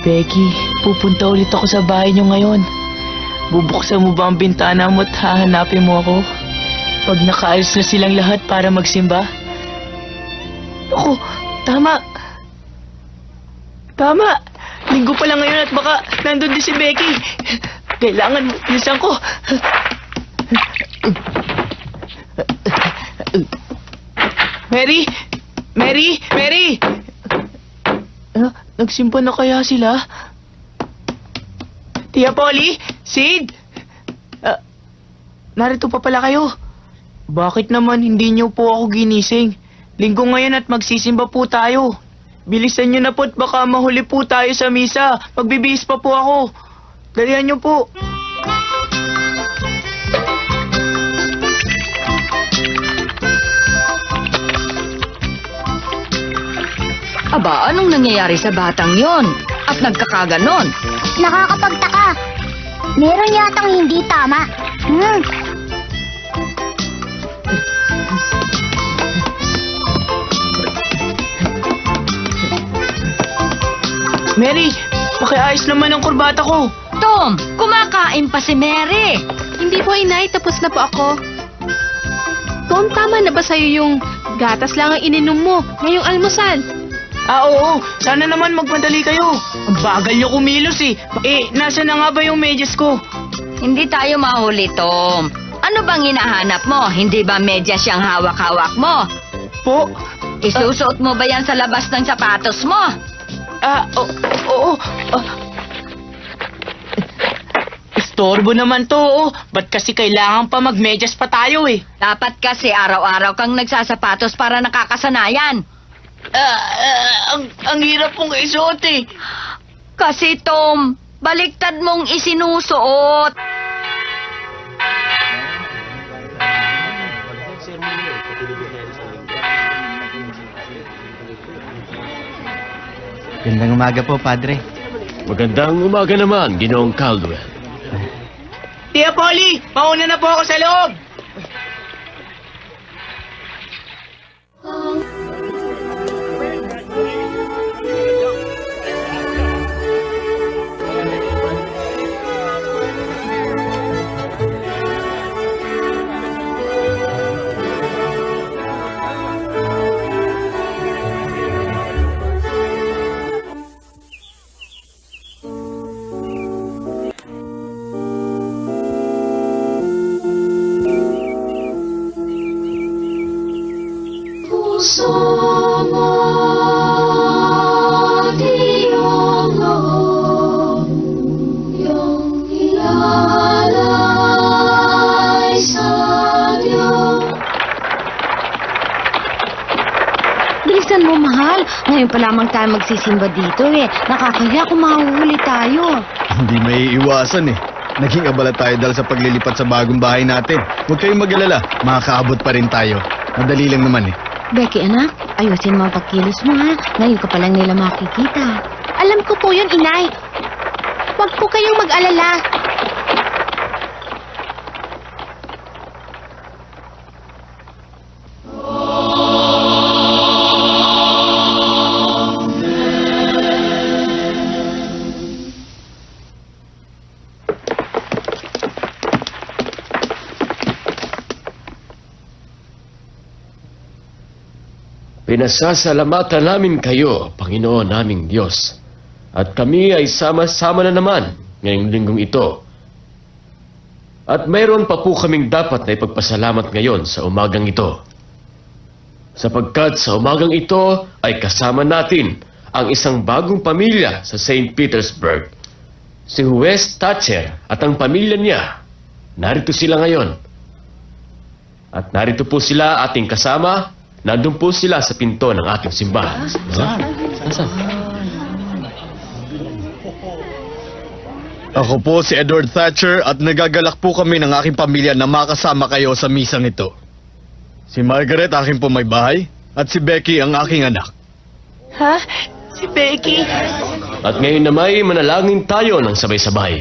Becky, pupunta ulit ako sa bahay niyo ngayon. Bubuksan mo ba ang bintana mo at hahanapin mo ako? Pag nakaalis na silang lahat para magsimba? Ako, tama. Tama. Linggo pa lang ngayon at baka nandun din si Becky. Kailangan bilisan ko. Mary! Mary! Mary! Nagsimba na kaya sila? Tia Polly? Sid? Narito pa pala kayo. Bakit naman hindi niyo po ako ginising? Linggo ngayon at magsisimba po tayo. Bilisan niyo na po at baka mahuli po tayo sa misa. Magbibihis pa po ako. Dalihan niyo po. Aba, anong nangyayari sa batang yon? At nagkakaganon? Nakakapagtaka. Meron yatang hindi tama. Mary, pakiayos naman ang kurbata ko. Tom, kumakain pa si Mary. Hindi po, inay. Tapos na po ako. Tom, tama na ba sa'yo yung gatas lang ang ininom mo ngayong almusal? Oo. Sana naman magmadali kayo. Ang bagal niyo kumilos eh. Nasa na nga ba yung medyas ko? Hindi tayo mahuli, Tom. Ano bang hinahanap mo? Hindi ba medyas siyang hawak-hawak mo? Po? Isusuot mo ba yan sa labas ng sapatos mo? Oo. Istorbo naman to, oo. Ba't kasi kailangan pa magmedyas pa tayo eh? Dapat kasi araw-araw kang nagsasapatos para nakakasanayan. Ang hirap pong isuot eh. Kasi, Tom, baliktad mong isinusuot. Gandang umaga po, Padre. Magandang umaga naman, Ginoong Caldwell. Tia Polly, mauna na po ako sa loob. Bilisan mo, mahal. Ngayon pa lamang tayo magsisimba dito eh. Nakakaya kung mahuhuli tayo. Hindi may iwasan eh. Naging abala tayo dahil sa paglilipat sa bagong bahay natin. Huwag kayong mag-alala, makakaabot pa rin tayo. Madali lang naman eh. Becky, anak, ayusin mo ang pagkilos mo, ha? Ngayon ka pa lang nila makikita. Alam ko po yun, inay. Huwag po kayong mag-alala. Pinasasalamatan namin kayo, Panginoon naming Diyos. At kami ay sama-sama na naman ngayong linggong ito. At mayroon pa po kaming dapat na ipagpasalamat ngayon sa umagang ito. Sapagkat sa umagang ito ay kasama natin ang isang bagong pamilya sa St. Petersburg. Si Wes Thatcher at ang pamilya niya. Narito sila ngayon. At narito po sila ating kasama. Nandun po sila sa pinto ng ating simbahan. Ako po si Edward Thatcher at nagagalak po kami ng aking pamilya na makasama kayo sa misang ito. Si Margaret, aking po may bahay, at si Becky, ang aking anak. Ha? Si Becky? At ngayon na may manalangin tayo ng sabay-sabay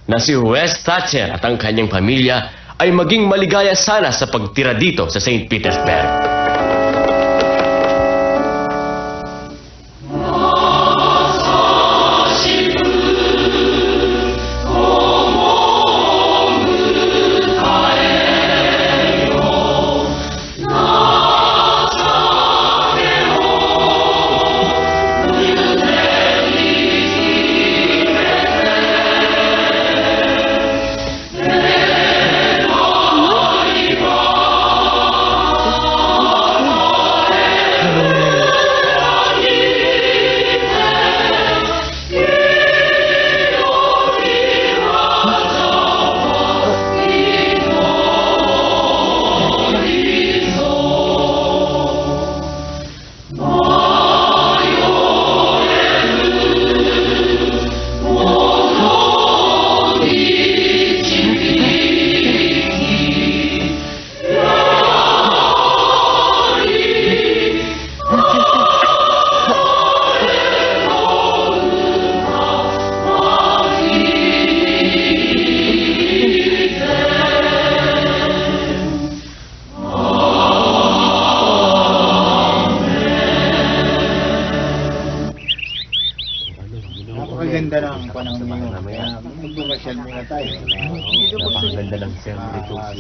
na si Wes Thatcher at ang kanyang pamilya ay maging maligaya sana sa pagtira dito sa St. Petersburg.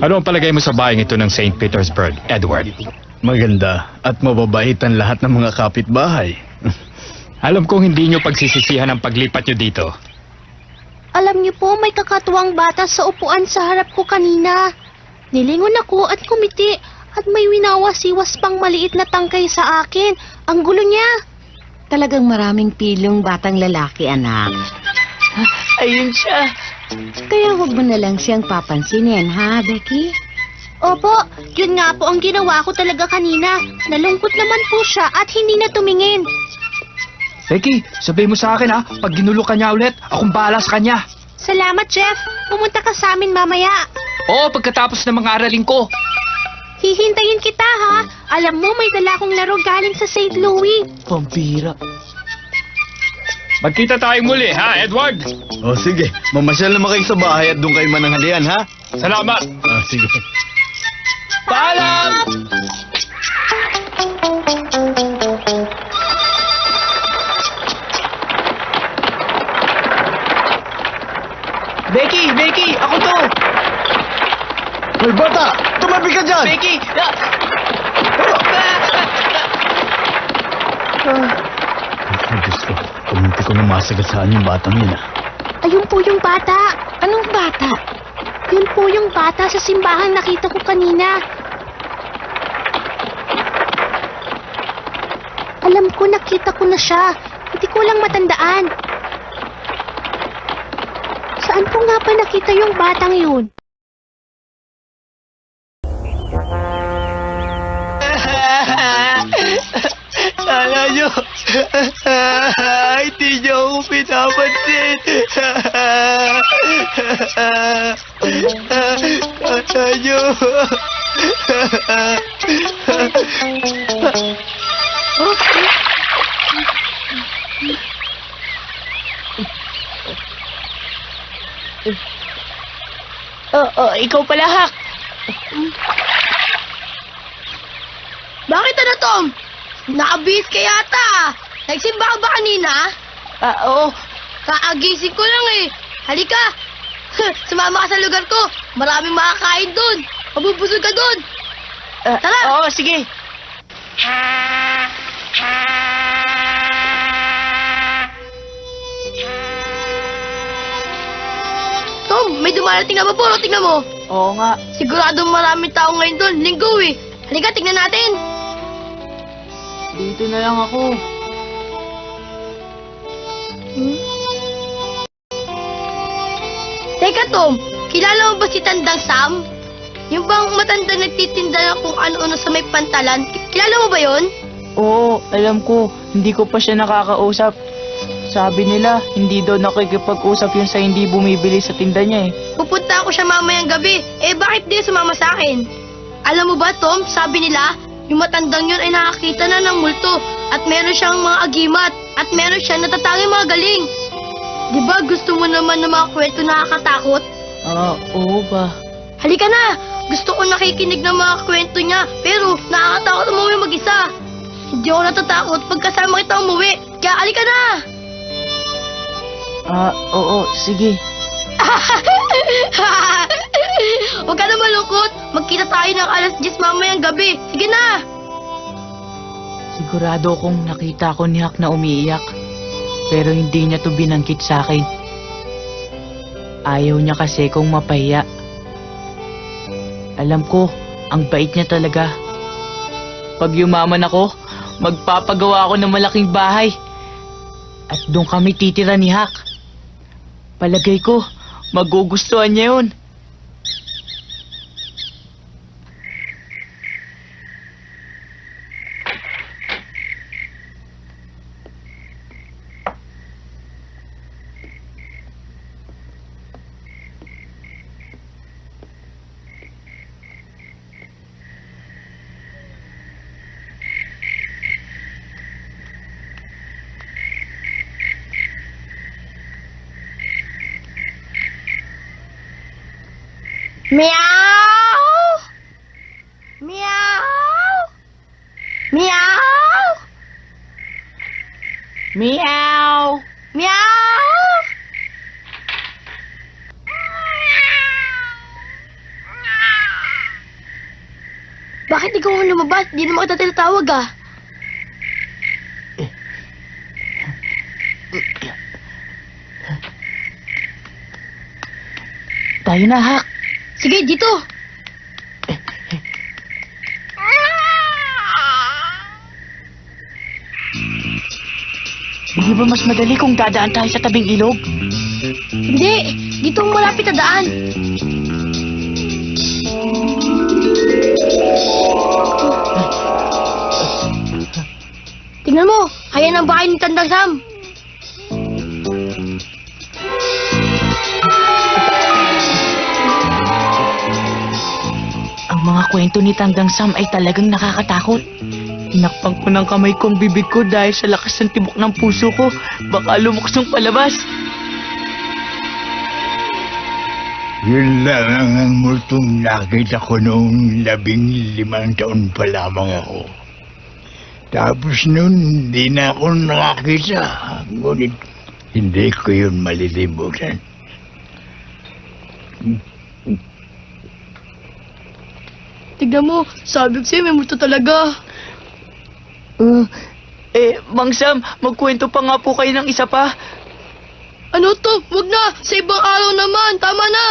Ano ang palagay mo sa bayang ito ng St. Petersburg, Edward? Maganda at mababait ang lahat ng mga kapitbahay. Alam kong hindi nyo pagsisisihan ang paglipat nyo dito. Alam niyo po, may kakatuwang bata sa upuan sa harap ko kanina. Nilingon ako at kumiti at may winawasiwas pang maliit na tangkay sa akin. Ang gulo niya. Talagang maraming pilong batang lalaki, anak. Ayun siya. Kaya huwag mo na lang siyang papansinin, ha, Becky? Opo, yun nga po ang ginawa ko talaga kanina. Nalungkot naman po siya at hindi na tumingin. Becky, sabihin mo sa akin ha, pag ginulo ka niya ulit, akong bahala sa kanya. Salamat, Jeff. Pumunta ka sa amin mamaya. Oo, pagkatapos ng mga aralin ko. Hihintayin kita, ha? Alam mo, may dala akong laro galing sa St. Louis. Pampira. Magkita tayong muli, ha, Edward? O sige, mamasyal naman kayo sa bahay at doon kayo mananghalian, ha? Salamat. Sige. Paalam! Becky! Ako to! Hoy, bata! Tumabi ka dyan! Becky! Ay, Diyos ko. Kumunti ko namasagasaan yung batang yun, ah. Ayun po yung bata. Anong bata? Yun po yung bata sa simbahan nakita ko kanina. Alam ko, nakita ko na siya. Hindi ko lang matandaan. Saan ko nga ba nakita yung batang yun? Sana nyo, hindi nyo ako pinapansin. Sana nyo. Ikaw pala, Hak. Bakit ano, Tom? Nakabihis ka yata. Nagsimba ka ba kanina? Oo. Kaagising ko lang eh. Halika. Sumama ka sa lugar ko. Maraming makakain doon. Mabubusog ka doon. Tara. Oo, sige. Tom, may dumarating na vapor. Tingnan mo. Oo nga. Sigurado maraming tao ngayon doon. Linggo eh. Halika, tingnan natin. Dito na lang ako. Teka, Tom. Kilala mo ba si Tandang Sam? Yung bang matandang nagtitinda na kung ano-ano sa may pantalan? Kilala mo ba yon? Oo, alam ko. Hindi ko pa siya nakakausap. Sabi nila, hindi daw nakikipag-usap yun sa hindi bumibili sa tinda niya eh. Pupunta ako siya mamayang gabi. Eh, bakit di sumama sa akin? Alam mo ba, Tom, sabi nila, yung matandang yun ay nakakita na ng multo at meron siyang mga agimat at meron siyang natatanging mga galing. Di ba gusto mo naman ng mga kwento nakakatakot? Oo ba? Halika na! Gusto ko nakikinig ng mga kwento niya, pero nakakatakot umuwi mag-isa. Hindi ako natatakot pag kasama kita umuwi, kaya halika na! Oo, sige. Huwag ka na malungkot. Magkita tayo ng alas 10 mamayang gabi. Sige na! Sigurado kong nakita ko ni Hak na umiiyak. Pero hindi niya to binangkit sa akin. Ayaw niya kasi kong mapahiya. Alam ko, ang bait niya talaga. Pag yumaman ako, magpapagawa ako ng malaking bahay. At doon kami titira ni Hak. Palagay ko, magugustuhan niya yun. Meow! Meow! Meow! Meow! Meow! Bakit ikaw ang lumabas? Di naman kita tinatawag ah. Tayo na, Hak. Sige, dito. Hindi ba mas madali kung dadaan tayo sa tabing ilog? Hindi, dito ang malapit na daan. Tingnan mo, ayan ang bahay ni Tandang Sam. Ang mga kwento ni Tandang Sam ay talagang nakakatakot. Tinakpan ko ng kamay ko ang bibig ko dahil sa lakas ng tibok ng puso ko. Baka lumuksong palabas. Yun lang ang multong nakita ko noong 15 taon pa lamang ako. Tapos noon, di na ako nakakita. Ngunit hindi ko yun malilimutan. Tignan mo, sabi ko sa'yo, may multo talaga. Mang Sam, magkwento pa nga po kayo ng isa pa. Ano to? Wag na! Sa ibang araw naman! Tama na!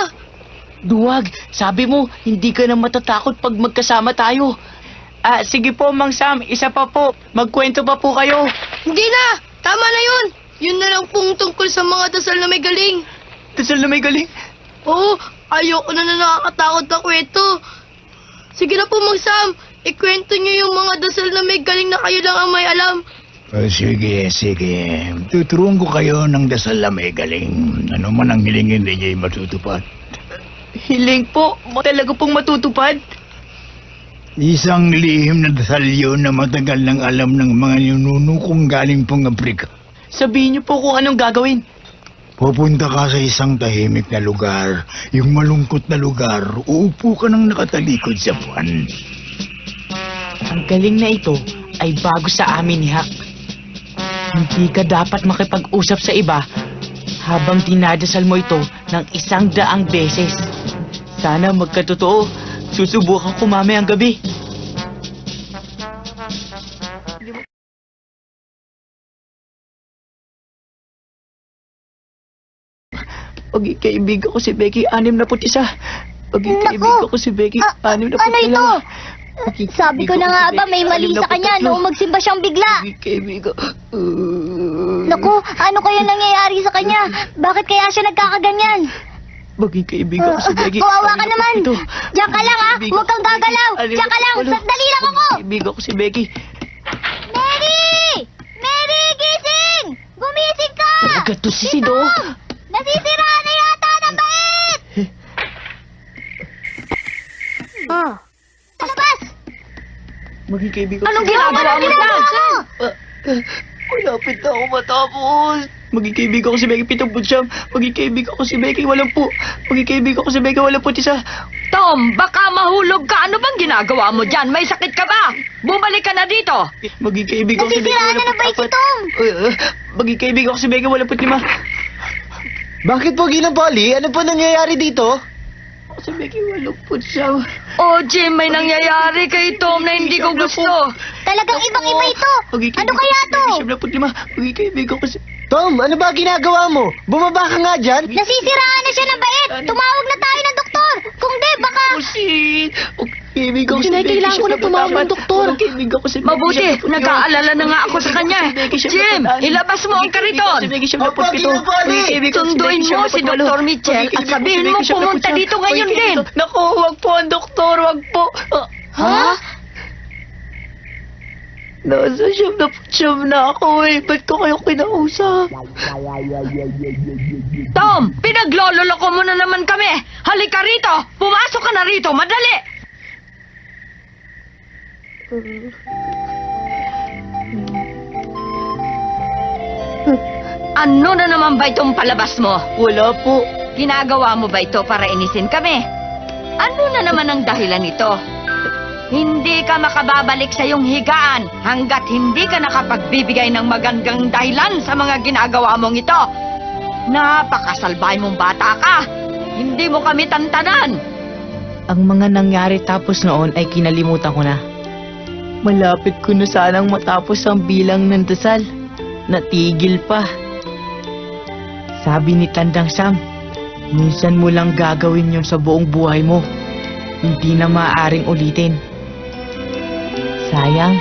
Duwag, sabi mo, hindi ka na matatakot pag magkasama tayo. Sige po, Mang Sam, isa pa po. Magkwento pa po kayo. Hindi na! Tama na yun! Yun na lang pong tungkol sa mga dasal na may galing. Dasal na may galing. Oo, ayoko na nakakatakot na kwento. Sige na po, Mang Sam. Ikwento niyo yung mga dasal na may galing na kayo lang ang may alam. Sige. Tuturuan ko kayo ng dasal na may galing. Ano man ang hilingin ninyo ay matutupad. Hiling po, talaga pong matutupad. Isang lihim na dasal yun na matagal nang alam ng mga ninuno kong galing pong Aprika. Sabihin niyo po kung anong gagawin. Pupunta ka sa isang tahimik na lugar, yung malungkot na lugar, uupo ka nang nakatalikod sa buwan. Ang galing na ito ay bago sa amin ni Hak. Hindi ka dapat makipag-usap sa iba habang dinadasal mo ito ng 100 beses. Sana magkatotoo, susubukan ko mamayang gabi. Paging kaibigan ko si Becky, 61. Paging kaibigan ko si Becky, 61. Ano ito? Sabi ko na nga ba may mali sa kanya noong magsimba siyang bigla. Paging kaibigan. Naku, ano kaya nangyayari sa kanya? Bakit kaya siya nagkakaganyan? Maging kaibigan ko si Becky. Kawawa ka naman! Diyan ka lang ha! Huwag kang gagalaw! Diyan ka lang! Sandali lang ako! Kaibigan ko si Becky. Mary! Mary, gising! Gumising ka! Talaga to si Sido. Nasisiraan na yata ng bait! Palabas! Maging kaibigan ko Anong si Becky. ginagawa mo dyan? Malapit na ako matapos. Maging kaibigan ko si Becky 79. Maging kaibigan ko si Becky 80. Maging kaibigan ko si Becky 81. Tom, baka mahulog ka. Ano bang ginagawa mo dyan? May sakit ka ba? Bumalik ka na dito. Maging kaibigan ko si Becky Nasisiraan na ng bike si Tom. Maging kaibigan ko si Becky 85. Bakit po, Ginang Polly? Ano po nangyayari dito? Si Becky 80. Oh, Jim, may nangyayari kay Tom na hindi ko gusto. Talagang ibang-iba ito. Ano kaya to? Becky 75. Maging kaibigan ko si... Tom, ano ba ginagawa mo? Bumaba ka nga dyan. Nasisiraan na siya ng bait. Tumawag na tayo ng doktor. Kung di, baka... Kaibigan ko si Junay, Becky. kailangan ko na tumawag ng doktor. Kaibigan ko si Becky. Mabuti, nag-aalala na nga ako sa kanya. Jim, ilabas mo ang kariton. Sunduin mo si Dr. Mitchell at sabihin mo pumunta dito ngayon din. Naku, wag po ang doktor, wag po. Ha? Nasa siyam na ako eh. Ba't ko kayo kinausap? Tom, pinaglololoko mo na naman kami. Halika rito. Pumasok ka na rito. Madali. Ano na naman ba itong palabas mo? Wala po. Ginagawa mo ba ito para inisin kami? Ano na naman ang dahilan nito? Hindi ka makababalik sa iyong higaan hanggat hindi ka nakapagbibigay ng magandang dahilan sa mga ginagawa mong ito. Napakasalbay mong bata ka. Hindi mo kami tantanan. Ang mga nangyari tapos noon ay kinalimutan ko na. Malapit ko na sanang matapos ang bilang ng dasal. Natigil pa. Sabi ni Tandang Sam, minsan mo lang gagawin yon sa buong buhay mo. Hindi na maaaring ulitin. Sayang,